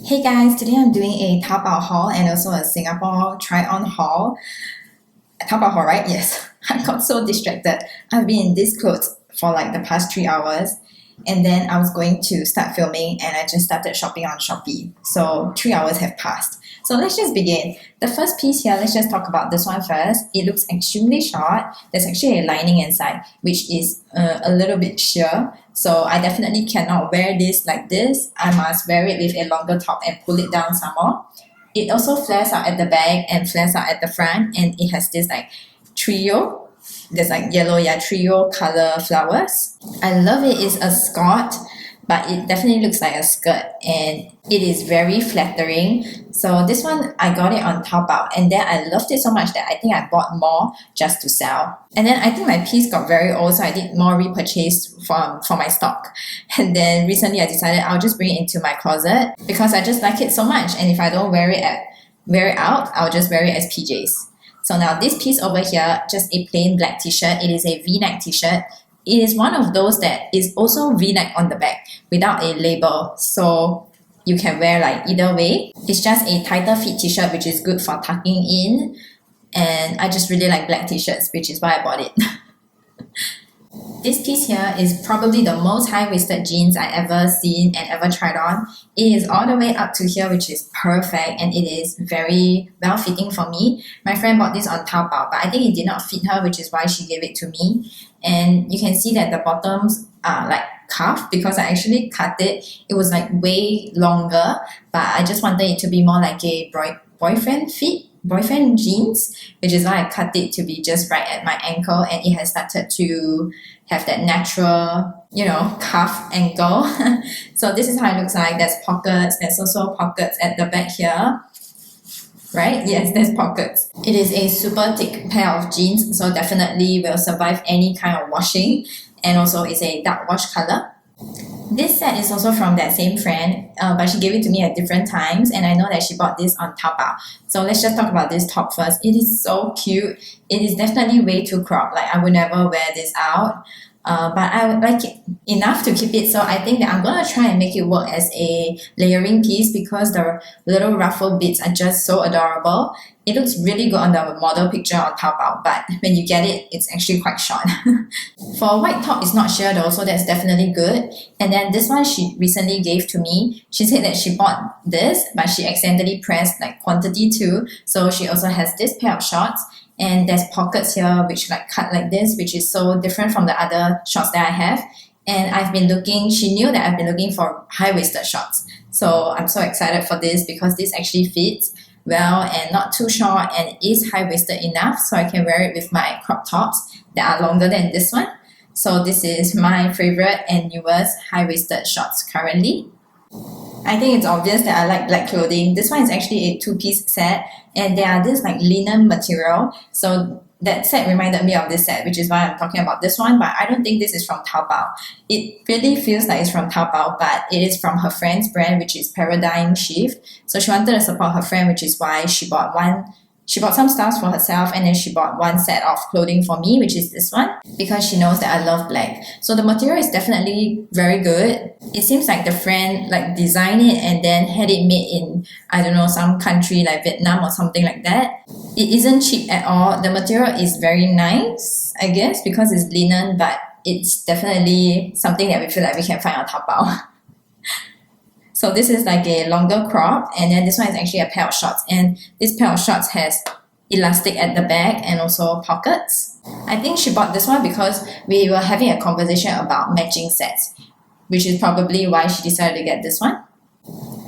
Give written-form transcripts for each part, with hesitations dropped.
Hey guys, today I'm doing a Taobao haul and also a Singapore try-on haul. Taobao haul, right? Yes. I got so distracted. I've been in this clothes for like the past 3 hours, and then I was going to start filming and I just started shopping on Shopee. So 3 hours have passed. So let's just begin. The first piece here, let's just talk about this one first. It looks extremely short. There's actually a lining inside, which is a little bit sheer. So I definitely cannot wear this like this. I must wear it with a longer top and pull it down some more. It also flares out at the back and flares out at the front, and it has this like trio. There's like yellow, trio color flowers. I love it. It's a skirt, but it definitely looks like a skirt and it is very flattering. So this one, I got it on Taobao, and then I loved it so much that I think I bought more just to sell. And then I think my piece got very old, so I did more repurchase for my stock. And then recently I decided I'll just bring it into my closet because I just like it so much. And if I don't wear it out, I'll just wear it as PJs. So now this piece over here, just a plain black t-shirt. It is a v-neck t-shirt. It is one of those that is also v-neck on the back without a label. So you can wear like either way. It's just a tighter fit t-shirt, which is good for tucking in. And I just really like black t-shirts, which is why I bought it. This piece here is probably the most high-waisted jeans I ever seen and ever tried on. It is all the way up to here, which is perfect, and it is very well-fitting for me. My friend bought this on Taobao, but I think it did not fit her, which is why she gave it to me. And you can see that the bottoms are like cuffed because I actually cut it. It was like way longer, but I just wanted it to be more like a boyfriend jeans, which is why I cut it to be just right at my ankle, and it has started to have that natural, cuff angle. So this is how it looks like. There's pockets. There's also pockets at the back here. Right? Yes, there's pockets. It is a super thick pair of jeans, so definitely will survive any kind of washing. And also it's a dark wash color. This set is also from that same friend, but she gave it to me at different times, and I know that she bought this on Taobao. So let's just talk about this top first. It is so cute. It is definitely way too cropped. Like I would never wear this out. But I would like it enough to keep it, so I think that I'm gonna try and make it work as a layering piece because the little ruffle bits are just so adorable. It looks really good on the model picture on Taobao, but when you get it, it's actually quite short. For a white top, it's not sheer though, so that's definitely good. And then this one she recently gave to me. She said that she bought this, but she accidentally pressed like quantity 2, so she also has this pair of shorts. And there's pockets here which like cut like this, which is so different from the other shorts that I have. And she knew that I've been looking for high-waisted shorts. So I'm so excited for this because this actually fits well and not too short and is high-waisted enough so I can wear it with my crop tops that are longer than this one. So this is my favorite and newest high-waisted shorts currently. I think it's obvious that I like black clothing. This one is actually a 2-piece set, and they are this like linen material. So that set reminded me of this set, which is why I'm talking about this one, but I don't think this is from Taobao. It really feels like it's from Taobao, but it is from her friend's brand, which is Paradigm Shift. So she wanted to support her friend, which is why she bought some stuff for herself, and then she bought one set of clothing for me, which is this one, because she knows that I love black. So the material is definitely very good. It seems like the friend like designed it and then had it made in, I don't know, some country like Vietnam or something like that. It isn't cheap at all. The material is very nice, I guess, because it's linen, but it's definitely something that we feel like we can find on Taobao. So this is like a longer crop, and then this one is actually a pair of shorts, and this pair of shorts has elastic at the back and also pockets. I think she bought this one because we were having a conversation about matching sets, which is probably why she decided to get this one.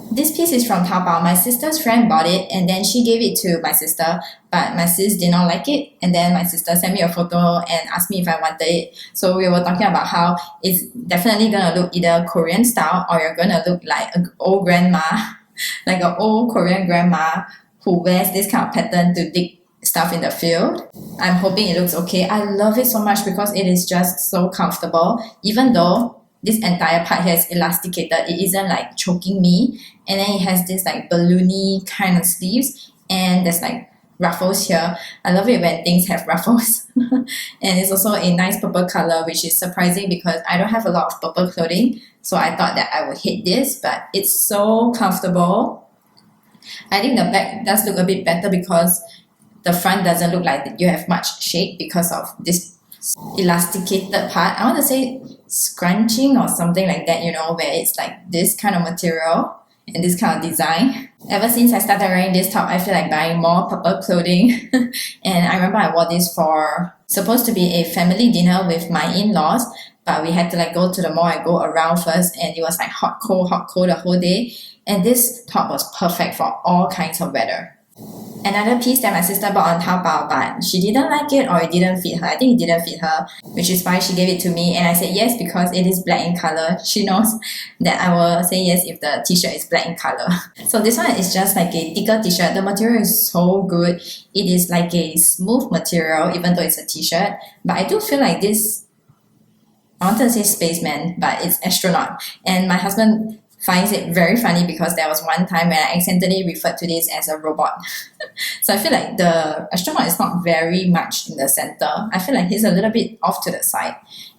This piece is from Taobao. My sister's friend bought it, and then she gave it to my sister, but my sis did not like it, and then my sister sent me a photo and asked me if I wanted it. So we were talking about how it's definitely gonna look either Korean style or you're gonna look like an old grandma, like an old Korean grandma who wears this kind of pattern to dig stuff in the field. I'm hoping it looks okay. I love it so much because it is just so comfortable, even though this entire part here is elasticated. It isn't like choking me. And then it has this like balloony kind of sleeves, and there's like ruffles here. I love it when things have ruffles. And it's also a nice purple color, which is surprising because I don't have a lot of purple clothing. So I thought that I would hate this, but it's so comfortable. I think the back does look a bit better because the front doesn't look like you have much shape because of this elasticated part. I want to say scrunching or something like that, where it's like this kind of material and this kind of design. Ever since I started wearing this top, I feel like buying more purple clothing. And I remember I wore this for supposed to be a family dinner with my in-laws, but we had to like go to the mall and go around first, and it was like hot, cold the whole day. And this top was perfect for all kinds of weather. Another piece that my sister bought on Taobao, but she didn't like it or it didn't fit her. I think it didn't fit her, which is why she gave it to me. And I said yes because it is black in color. She knows that I will say yes if the t-shirt is black in color. So this one is just like a thicker t-shirt. The material is so good. It is like a smooth material even though it's a t-shirt. But I do feel like this, I wanted to say spaceman, but it's astronaut. And my husband finds it very funny because there was one time when I accidentally referred to this as a robot. So I feel like the astronaut is not very much in the center. I feel like he's a little bit off to the side.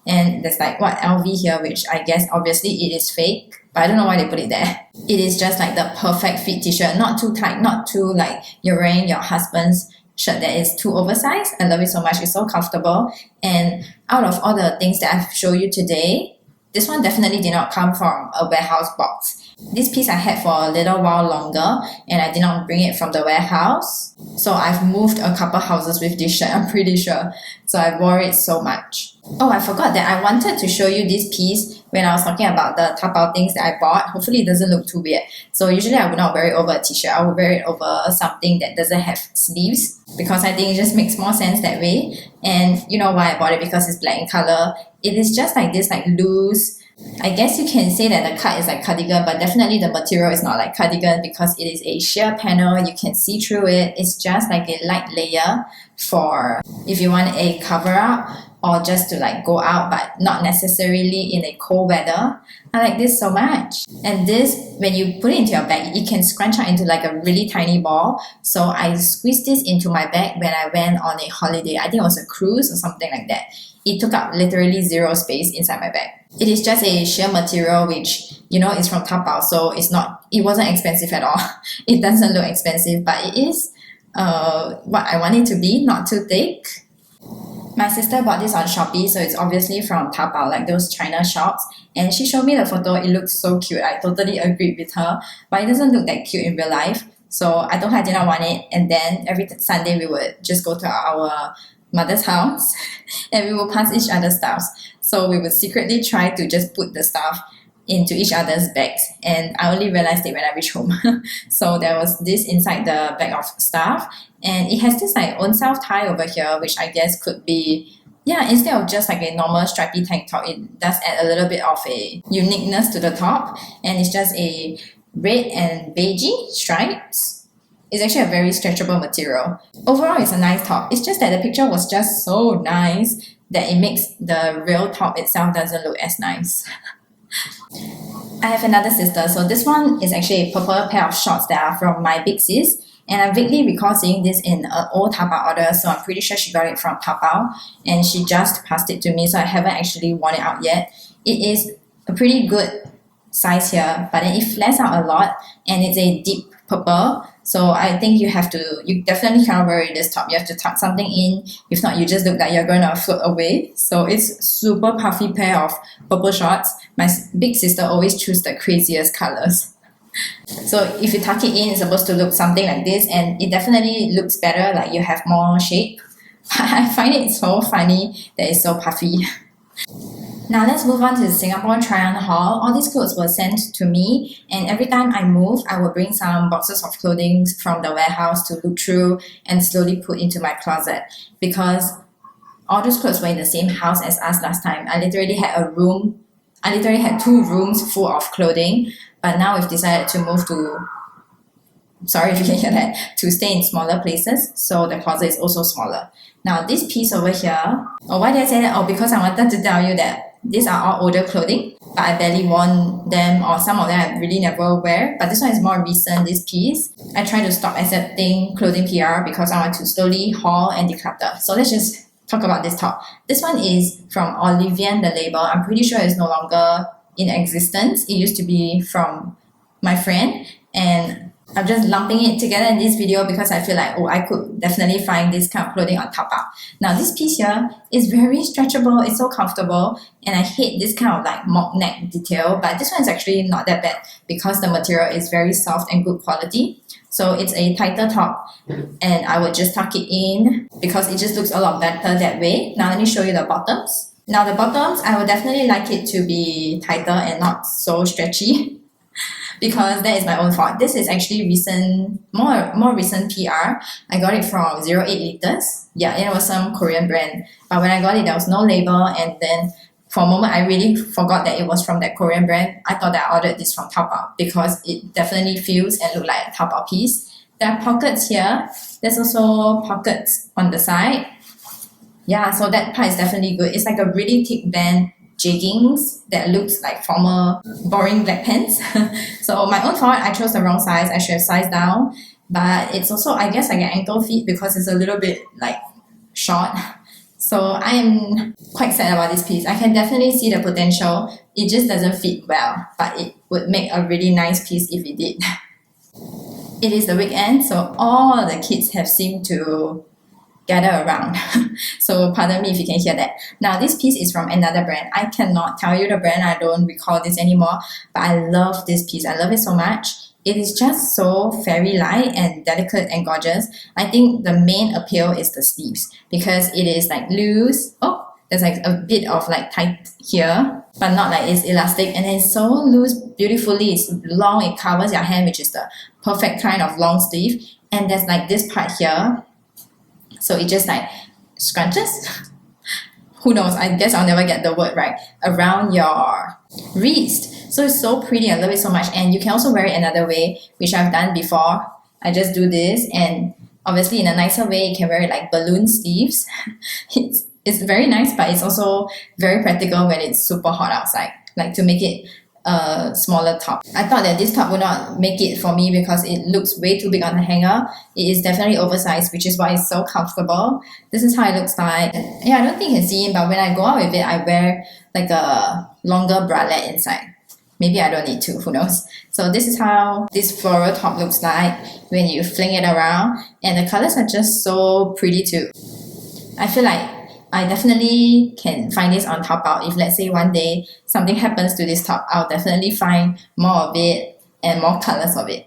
And there's like LV here, which I guess obviously it is fake, but I don't know why they put it there. It is just like the perfect fit t-shirt, not too tight, not too like you're wearing your husband's shirt that is too oversized. I love it so much. It's so comfortable. And out of all the things that I've shown you today, this one definitely did not come from a warehouse box. This piece I had for a little while longer and I did not bring it from the warehouse. So I've moved a couple houses with this shirt, I'm pretty sure. So I wore it so much. Oh, I forgot that I wanted to show you this piece when I was talking about the Taobao things that I bought. Hopefully it doesn't look too weird. So usually I would not wear it over a t-shirt. I would wear it over something that doesn't have sleeves because I think it just makes more sense that way. And you know why I bought it? Because it's black in color. It is just like this like loose, I guess you can say that the cut is like cardigan, but definitely the material is not like cardigan because it is a sheer panel. You can see through it. It's just like a light layer for if you want a cover up or just to like go out, but not necessarily in a cold weather. I like this so much. And this, when you put it into your bag, it can scrunch out into like a really tiny ball. So I squeezed this into my bag when I went on a holiday. I think it was a cruise or something like that. It took up literally zero space inside my bag. It is just a sheer material which, is from Taobao. So it wasn't expensive at all. It doesn't look expensive, but it is what I want it to be, not too thick. My sister bought this on Shopee, so it's obviously from Taobao, like those China shops. And she showed me the photo. It looks so cute. I totally agreed with her. But it doesn't look that cute in real life. So I told her I did not want it. And then every Sunday we would just go to our mother's house and we would pass each other's stuff. So we would secretly try to just put the stuff into each other's bags. And I only realized it when I reached home. So there was this inside the bag of stuff. And it has this like own self tie over here, which I guess could be, instead of just like a normal stripy tank top, it does add a little bit of a uniqueness to the top. And it's just a red and beigey stripes. It's actually a very stretchable material. Overall, it's a nice top. It's just that the picture was just so nice that it makes the real top itself doesn't look as nice. I have another sister. So this one is actually a purple pair of shorts that are from my big sis. And I vaguely recall seeing this in an old Taobao order, so I'm pretty sure she got it from Taobao. And she just passed it to me, so I haven't actually worn it out yet. It is a pretty good size here, but then it flares out a lot. And it's a deep purple. So I think you definitely cannot wear this top. You have to tuck something in. If not, you just look like you're going to float away. So it's super puffy pair of purple shorts. My big sister always chooses the craziest colors. So if you tuck it in, it's supposed to look something like this, and it definitely looks better, like you have more shape. But I find it so funny that it's so puffy. Now let's move on to the Singapore try-on haul. All these clothes were sent to me, and every time I move, I will bring some boxes of clothing from the warehouse to look through and slowly put into my closet. Because all those clothes were in the same house as us last time. I literally had 2 rooms full of clothing, but now we've decided to move to, sorry if you can hear that, to stay in smaller places, so the closet is also smaller. Now this piece over here, why did I say that? Because I wanted to tell you that these are all older clothing, but I barely worn them, or some of them I really never wear. But this one is more recent, this piece. I try to stop accepting clothing PR because I want to slowly haul and declutter. So let's just talk about this top. This one is from Olivian, the label. I'm pretty sure it's no longer in existence. It used to be from my friend, and I'm just lumping it together in this video because I feel like, oh, I could definitely find this kind of clothing on Taobao. Now this piece here is very stretchable, it's so comfortable, and I hate this kind of like mock neck detail, but this one is actually not that bad because the material is very soft and good quality. So it's a tighter top, and I would just tuck it in because it just looks a lot better that way. Now let me show you the bottoms. Now the bottoms, I would definitely like it to be tighter and not so stretchy, because that is my own fault. This is actually recent, more recent PR. I got it from 08 Liters. Yeah, it was some Korean brand. But when I got it, there was no label, and then for a moment, I really forgot that it was from that Korean brand. I thought that I ordered this from Taobao because it definitely feels and looks like a Taobao piece. There are pockets here. There's also pockets on the side. Yeah, so that part is definitely good. It's like a really thick band jeggings that looks like formal boring black pants. So my own fault, I chose the wrong size. I should have sized down, but it's also, I guess, like an ankle fit because it's a little bit like short. So I am quite sad about this piece. I can definitely see the potential. It just doesn't fit well, but it would make a really nice piece if it did. It is the weekend, so all the kids have seemed to gather around. So pardon me if you can hear that. Now this piece is from another brand. I cannot tell you the brand, I don't recall this anymore, but I love this piece. I love it so much. It is just so fairy light and delicate and gorgeous. I think the main appeal is the sleeves because it is like loose. Oh, there's like a bit of like tight here, but not like it's elastic, and it's so loose beautifully. It's long, it covers your hand, which is the perfect kind of long sleeve. And there's like this part here, so it just like scrunches. Who knows? I guess I'll never get the word right. Around your wrist. So it's so pretty. I love it so much. And you can also wear it another way, which I've done before. I just do this, and obviously in a nicer way, you can wear it like balloon sleeves. It's very nice, but it's also very practical when it's super hot outside. Like to make it a smaller top. I thought that this top would not make it for me because it looks way too big on the hanger. It is definitely oversized, which is why it's so comfortable. This is how it looks like. Yeah, I don't think you can see it, but when I go out with it, I wear like a longer bralette inside. Maybe I don't need to, who knows. So this is how this floral top looks like when you fling it around, and the colors are just so pretty too. I feel like I definitely can find this on Taobao. If let's say one day something happens to this top, I'll definitely find more of it and more colors of it.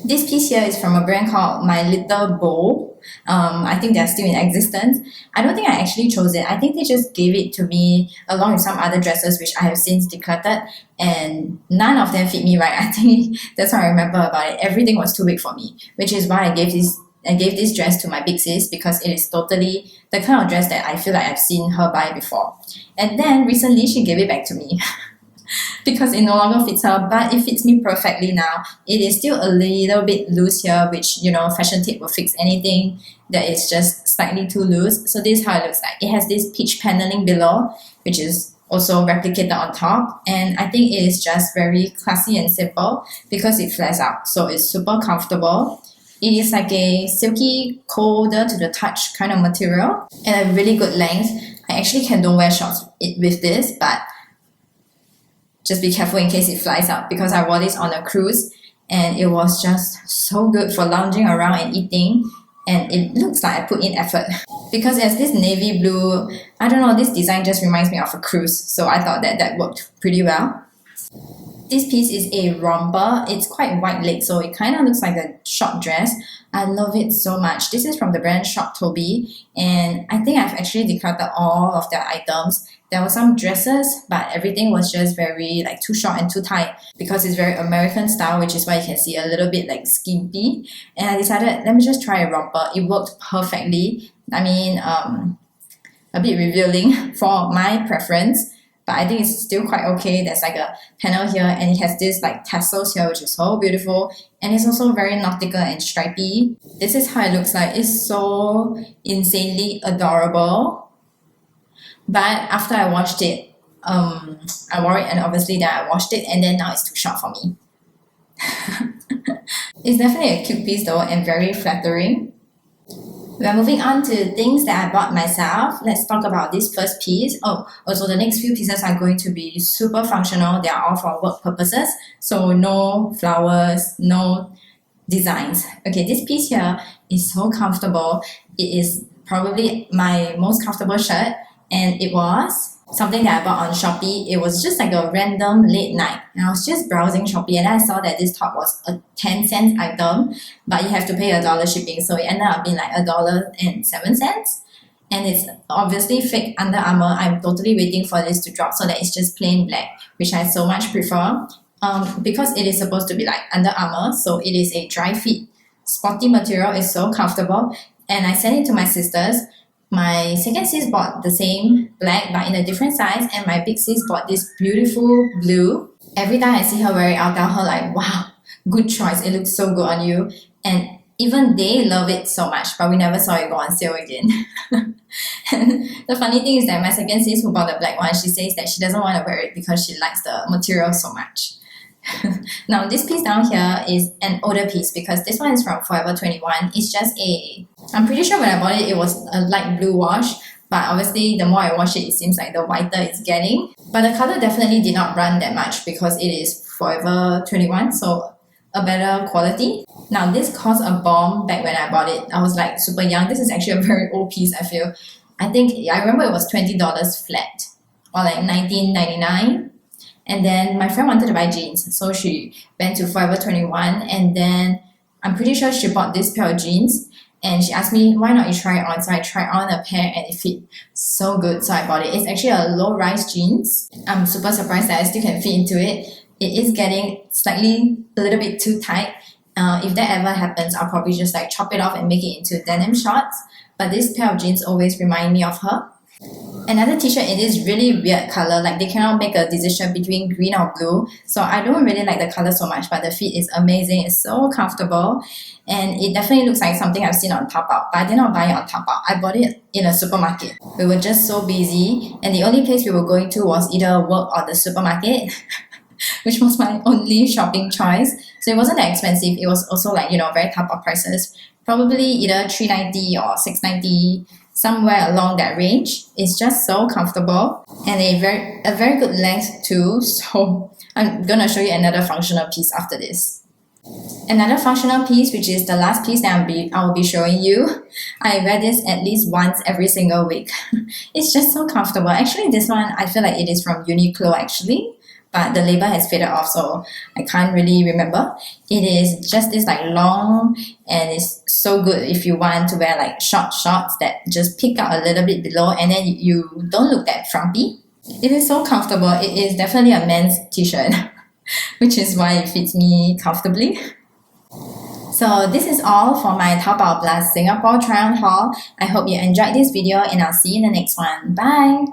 This piece here is from a brand called My Little Bow. I think they're still in existence. I don't think I actually chose it. I think they just gave it to me along with some other dresses which I have since decluttered, and none of them fit me right. I think that's what I remember about it. Everything was too big for me, which is why I gave this dress to my big sis, because it is totally the kind of dress that I feel like I've seen her buy before. And then recently she gave it back to me because it no longer fits her, but it fits me perfectly now. It is still a little bit loose here, which, you know, fashion tape will fix anything that is just slightly too loose. So this is how it looks like. It has this peach paneling below, which is also replicated on top, and I think it is just very classy and simple because it flares out, so it's super comfortable. It is like a silky, colder to the touch kind of material and a really good length. I actually don't wear shorts with this, but just be careful in case it flies out, because I wore this on a cruise and it was just so good for lounging around and eating, and it looks like I put in effort because there's this navy blue. I don't know, this design just reminds me of a cruise, so I thought that worked pretty well. This piece is a romper. It's quite wide leg, so it kind of looks like a short dress. I love it so much. This is from the brand Shop Toby, and I think I've actually decluttered all of their items. There were some dresses, but everything was just very like too short and too tight because it's very American style, which is why you can see a little bit like skimpy. And I decided, let me just try a romper. It worked perfectly. I mean, a bit revealing for my preference, but I think it's still quite okay. There's like a panel here, and it has this like tassels here, which is so beautiful, and it's also very nautical and stripy. This is how it looks like. It's so insanely adorable. But after I washed it, I wore it, and obviously then I washed it, and then now it's too short for me. It's definitely a cute piece though, and very flattering. We are moving on to things that I bought myself. Let's talk about this first piece. Oh, also the next few pieces are going to be super functional. They are all for work purposes. So no flowers, no designs. Okay, this piece here is so comfortable. It is probably my most comfortable shirt, and it was something that I bought on Shopee. It was just like a random late night, and I was just browsing Shopee, and I saw that this top was a 10-cent item, but you have to pay $1 shipping, so it ended up being like $1.07. And it's obviously fake Under Armour. I'm totally waiting for this to drop so that it's just plain black, which I so much prefer. Because it is supposed to be like Under Armour, so it is a dry fit, sporty material. Is so comfortable, and I sent it to my sisters. My second sis bought the same black but in a different size, and my big sis bought this beautiful blue. Every time I see her wear it, I'll tell her like, wow, good choice, it looks so good on you. And even they love it so much, but we never saw it go on sale again. And the funny thing is that my second sis who bought the black one, she says that she doesn't want to wear it because she likes the material so much. Now this piece down here is an older piece because this one is from Forever 21. It's just I'm pretty sure when I bought it, it was a light blue wash, but obviously the more I wash it, it seems like the whiter it's getting. But the color definitely did not run that much because it is Forever 21, so a better quality. Now this cost a bomb back when I bought it. I was like super young. This is actually a very old piece, I feel. I remember it was $20 flat, or like $19.99. And then my friend wanted to buy jeans, so she went to Forever 21, and then I'm pretty sure she bought this pair of jeans, and she asked me, why not you try it on? So I tried on a pair and it fit so good, so I bought it. It's actually a low-rise jeans. I'm super surprised that I still can fit into it. It is getting a little bit too tight. If that ever happens, I'll probably just like chop it off and make it into denim shorts. But this pair of jeans always remind me of her. Another t-shirt in this really weird color, like they cannot make a decision between green or blue, so I don't really like the color so much, but the fit is amazing. It's so comfortable, and it definitely looks like something I've seen on Taobao, but I did not buy it on Taobao. I bought it in a supermarket. We were just so busy, and the only place we were going to was either work or the supermarket, which was my only shopping choice. So it wasn't that expensive. It was also like, very Taobao prices, probably either $3.90 or $6.90, somewhere along that range. It's just so comfortable, and a very good length too. So I'm gonna show you another functional piece after this. Another functional piece, which is the last piece that I will be showing you. I wear this at least once every single week. It's just so comfortable. Actually, this one I feel like it is from Uniqlo actually, but the label has faded off, so I can't really remember. It is just this like long, and it's so good if you want to wear like short shorts that just pick up a little bit below, and then you don't look that frumpy. It is so comfortable. It is definitely a men's t-shirt, which is why it fits me comfortably. So this is all for my Taobao Plus Singapore try-on haul. I hope you enjoyed this video, and I'll see you in the next one. Bye!